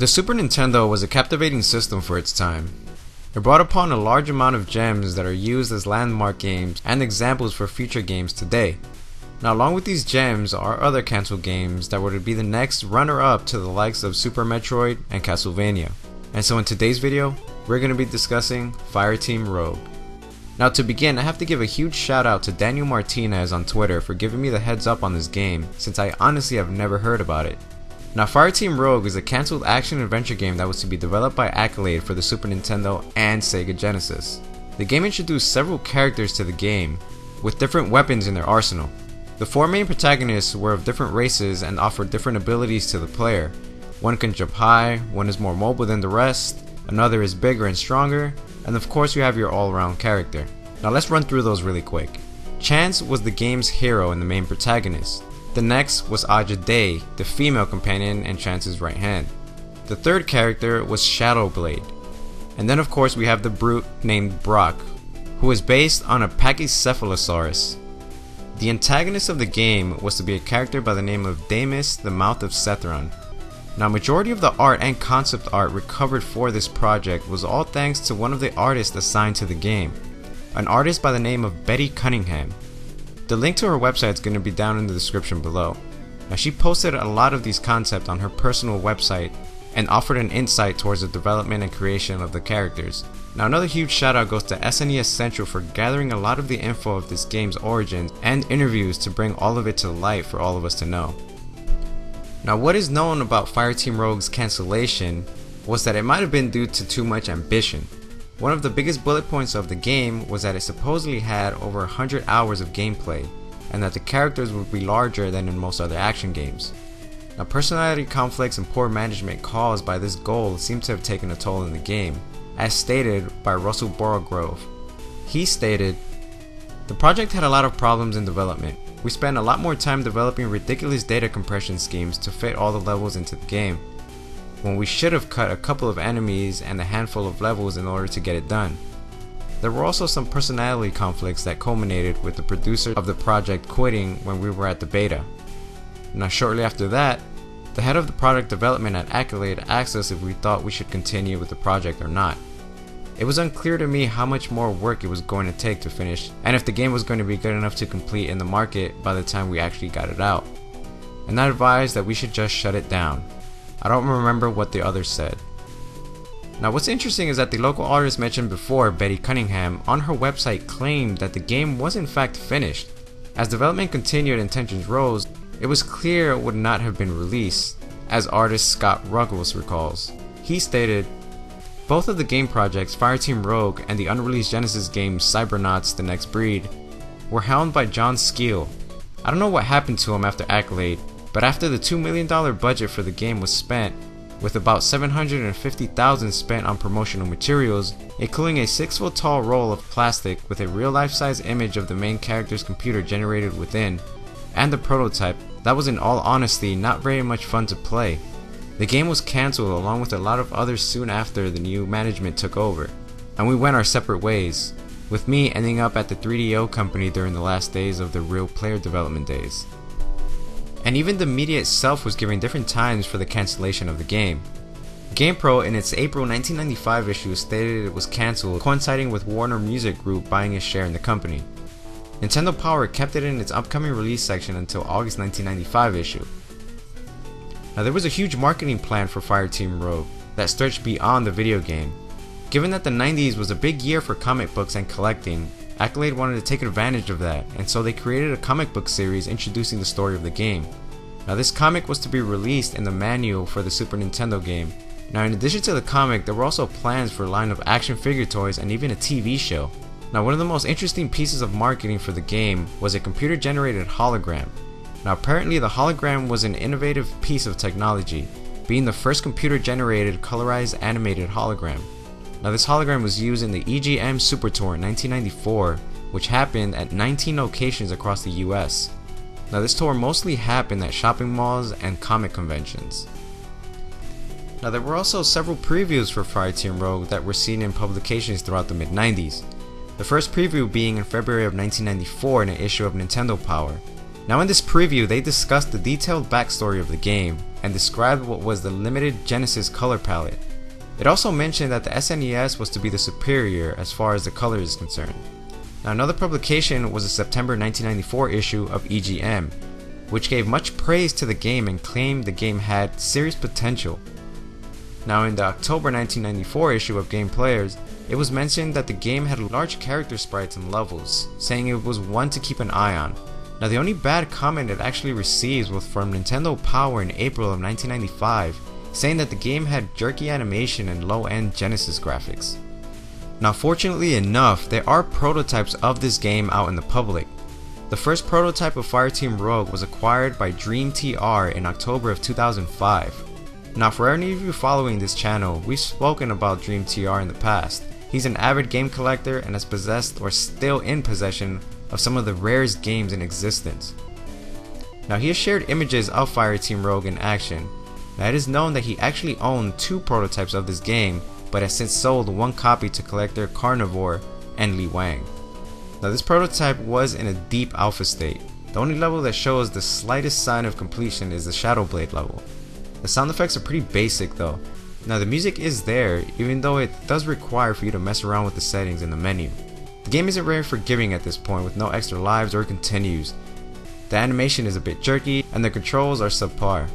The Super Nintendo was a captivating system for its time. It brought upon a large amount of gems that are used as landmark games and examples for future games today. Now, along with these gems are other cancelled games that were to be the next runner-up to the likes of Super Metroid and Castlevania. And so in today's video, we're going to be discussing Fireteam Rogue. Now to begin, I have to give a huge shout out to Daniel Martinez on Twitter for giving me the heads up on this game, since I honestly have never heard about it. Now, Fireteam Rogue is a cancelled action-adventure game that was to be developed by Accolade for the Super Nintendo and Sega Genesis. The game introduced several characters to the game, with different weapons in their arsenal. The four main protagonists were of different races and offered different abilities to the player. One can jump high, one is more mobile than the rest, another is bigger and stronger, and of course you have your all-around character. Now let's run through those really quick. Chance was the game's hero and the main protagonist. The next was Aja Day, the female companion and Chance's right hand. The third character was Shadowblade. And then of course we have the brute named Brock, who is based on a Pachycephalosaurus. The antagonist of the game was to be a character by the name of Damus, the Mouth of Cethron. Now, majority of the art and concept art recovered for this project was all thanks to one of the artists assigned to the game, an artist by the name of Betty Cunningham. The link to her website is going to be down in the description below. Now, she posted a lot of these concepts on her personal website and offered an insight towards the development and creation of the characters. Now, another huge shout out goes to SNES Central for gathering a lot of the info of this game's origins and interviews to bring all of it to light for all of us to know. Now, what is known about Fireteam Rogue's cancellation was that it might have been due to too much ambition. One of the biggest bullet points of the game was that it supposedly had over 100 hours of gameplay, and that the characters would be larger than in most other action games. Now, personality conflicts and poor management caused by this goal seem to have taken a toll in the game, as stated by Russell Borogrove. He stated, "The project had a lot of problems in development. We spent a lot more time developing ridiculous data compression schemes to fit all the levels into the game, when we should have cut a couple of enemies and a handful of levels in order to get it done. There were also some personality conflicts that culminated with the producer of the project quitting when we were at the beta. Now, shortly after that, the head of the product development at Accolade asked us if we thought we should continue with the project or not. It was unclear to me how much more work it was going to take to finish, and if the game was going to be good enough to complete in the market by the time we actually got it out. And I advised that we should just shut it down. I don't remember what the others said." Now, what's interesting is that the local artist mentioned before, Betty Cunningham, on her website claimed that the game was in fact finished. As development continued and tensions rose, it was clear it would not have been released, as artist Scott Ruggles recalls. He stated, "Both of the game projects, Fireteam Rogue and the unreleased Genesis game Cybernauts: The Next Breed, were helmed by John Skeel. I don't know what happened to him after Accolade, but after the $2 million budget for the game was spent, with about $750,000 spent on promotional materials, including a 6-foot tall roll of plastic with a real life-size image of the main character's computer generated within, and the prototype, that was in all honesty not very much fun to play. The game was cancelled along with a lot of others soon after the new management took over, and we went our separate ways, with me ending up at the 3DO company during the last days of the real player development days." And even the media itself was giving different times for the cancellation of the game. GamePro in its April 1995 issue stated it was cancelled, coinciding with Warner Music Group buying a share in the company. Nintendo Power kept it in its upcoming release section until August 1995 issue. Now, there was a huge marketing plan for Fireteam Rogue that stretched beyond the video game. Given that the 90s was a big year for comic books and collecting, Accolade wanted to take advantage of that, and so they created a comic book series introducing the story of the game. Now, this comic was to be released in the manual for the Super Nintendo game. Now, in addition to the comic, there were also plans for a line of action figure toys and even a TV show. Now, one of the most interesting pieces of marketing for the game was a computer-generated hologram. Now, apparently the hologram was an innovative piece of technology, being the first computer-generated colorized animated hologram. Now, this hologram was used in the EGM Super Tour in 1994, which happened at 19 locations across the US. Now, this tour mostly happened at shopping malls and comic conventions. Now, there were also several previews for Fireteam Rogue that were seen in publications throughout the mid-90s. The first preview being in February of 1994 in an issue of Nintendo Power. Now, in this preview, they discussed the detailed backstory of the game, and described what was the limited Genesis color palette. It also mentioned that the SNES was to be the superior as far as the color is concerned. Now another publication was the September 1994 issue of EGM, which gave much praise to the game and claimed the game had serious potential. Now in the October 1994 issue of Game Players, it was mentioned that the game had large character sprites and levels, saying it was one to keep an eye on. Now the only bad comment it actually receives was from Nintendo Power in April of 1995, saying that the game had jerky animation and low-end Genesis graphics. Now fortunately enough, there are prototypes of this game out in the public. The first prototype of Fireteam Rogue was acquired by Dream TR in October of 2005. Now for any of you following this channel, we've spoken about Dream TR in the past. He's an avid game collector and has possessed or still in possession of some of the rarest games in existence. Now he has shared images of Fireteam Rogue in action. Now it is known that he actually owned 2 prototypes of this game, but has since sold 1 copy to collector Carnivore and Li Wang. Now this prototype was in a deep alpha state. The only level that shows the slightest sign of completion is the Shadow Blade level. The sound effects are pretty basic though. Now the music is there, even though it does require for you to mess around with the settings in the menu. The game isn't very forgiving at this point, with no extra lives or continues. The animation is a bit jerky and the controls are subpar.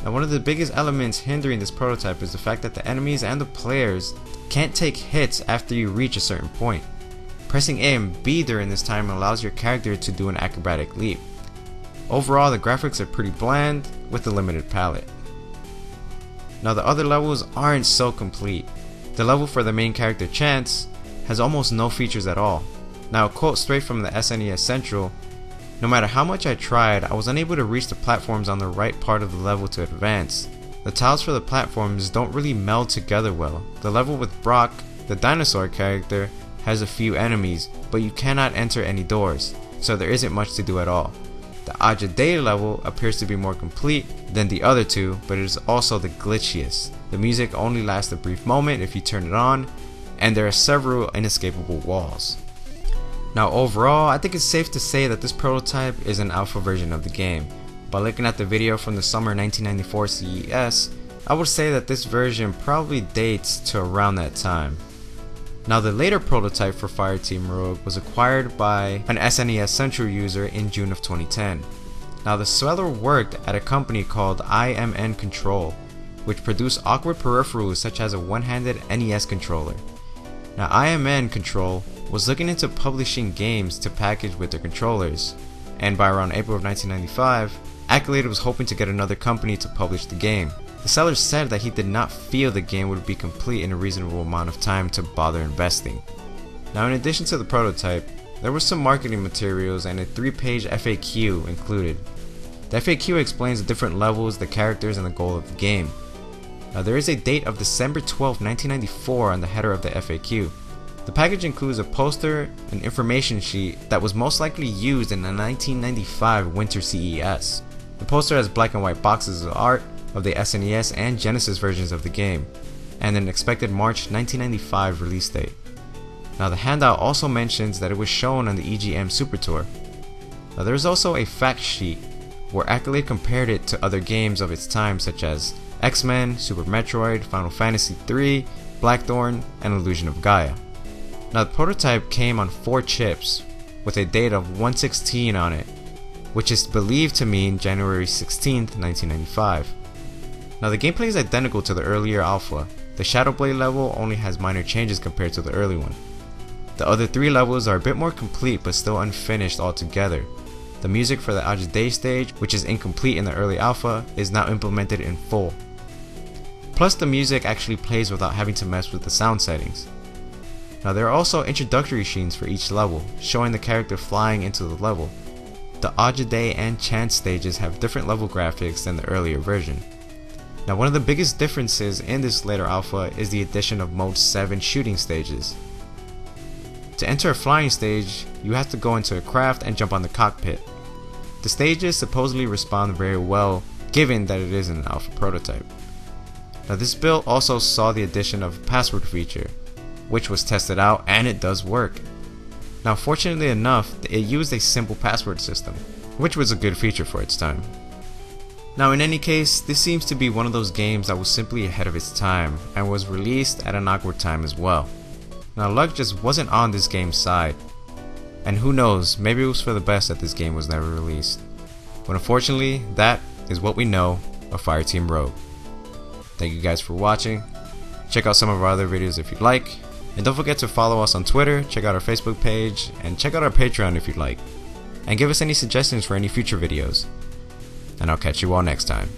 Now one of the biggest elements hindering this prototype is the fact that the enemies and the players can't take hits after you reach a certain point. Pressing A and B during this time allows your character to do an acrobatic leap. Overall, the graphics are pretty bland with a limited palette. Now the other levels aren't so complete. The level for the main character Chance has almost no features at all. Now a quote straight from the SNES Central: "No matter how much I tried, I was unable to reach the platforms on the right part of the level to advance. The tiles for the platforms don't really meld together well. The level with Brock, the dinosaur character, has a few enemies, but you cannot enter any doors, so there isn't much to do at all. The Ajay level appears to be more complete than the other 2, but it is also the glitchiest. The music only lasts a brief moment if you turn it on, and there are several inescapable walls." Now overall, I think it's safe to say that this prototype is an alpha version of the game. By looking at the video from the summer 1994 CES, I would say that this version probably dates to around that time. Now the later prototype for Fireteam Rogue was acquired by an SNES Central user in June of 2010. Now the seller worked at a company called IMN Control, which produced awkward peripherals such as a one-handed NES controller. Now IMN Control was looking into publishing games to package with their controllers, and by around April of 1995, Accolade was hoping to get another company to publish the game. The seller said that he did not feel the game would be complete in a reasonable amount of time to bother investing. Now in addition to the prototype, there were some marketing materials and a 3-page FAQ included. The FAQ explains the different levels, the characters, and the goal of the game. Now there is a date of December 12, 1994 on the header of the FAQ. The package includes a poster, an information sheet that was most likely used in the 1995 Winter CES. The poster has black and white boxes of art of the SNES and Genesis versions of the game, and an expected March 1995 release date. Now the handout also mentions that it was shown on the EGM Super Tour. Now there is also a fact sheet where Accolade compared it to other games of its time such as X-Men, Super Metroid, Final Fantasy III, Blackthorn, and Illusion of Gaia. Now the prototype came on 4 chips with a date of 1/16 on it, which is believed to mean January 16th, 1995. Now the gameplay is identical to the earlier alpha. The Shadow Blade level only has minor changes compared to the early one. The other 3 levels are a bit more complete but still unfinished altogether. The music for the Ajay stage, which is incomplete in the early alpha, is now implemented in full. Plus the music actually plays without having to mess with the sound settings. Now there are also introductory scenes for each level, showing the character flying into the level. The Ajay and Chance stages have different level graphics than the earlier version. Now one of the biggest differences in this later alpha is the addition of Mode 7 shooting stages. To enter a flying stage, you have to go into a craft and jump on the cockpit. The stages supposedly respond very well given that it is an alpha prototype. Now this build also saw the addition of a password feature, which was tested out and it does work. Now fortunately enough, it used a simple password system, which was a good feature for its time. Now in any case, this seems to be one of those games that was simply ahead of its time and was released at an awkward time as well. Now luck just wasn't on this game's side, and who knows, maybe it was for the best that this game was never released. But unfortunately, that is what we know of Fireteam Rogue. Thank you guys for watching. Check out some of our other videos if you'd like, and don't forget to follow us on Twitter, check out our Facebook page, and check out our Patreon if you'd like, and give us any suggestions for any future videos. And I'll catch you all next time.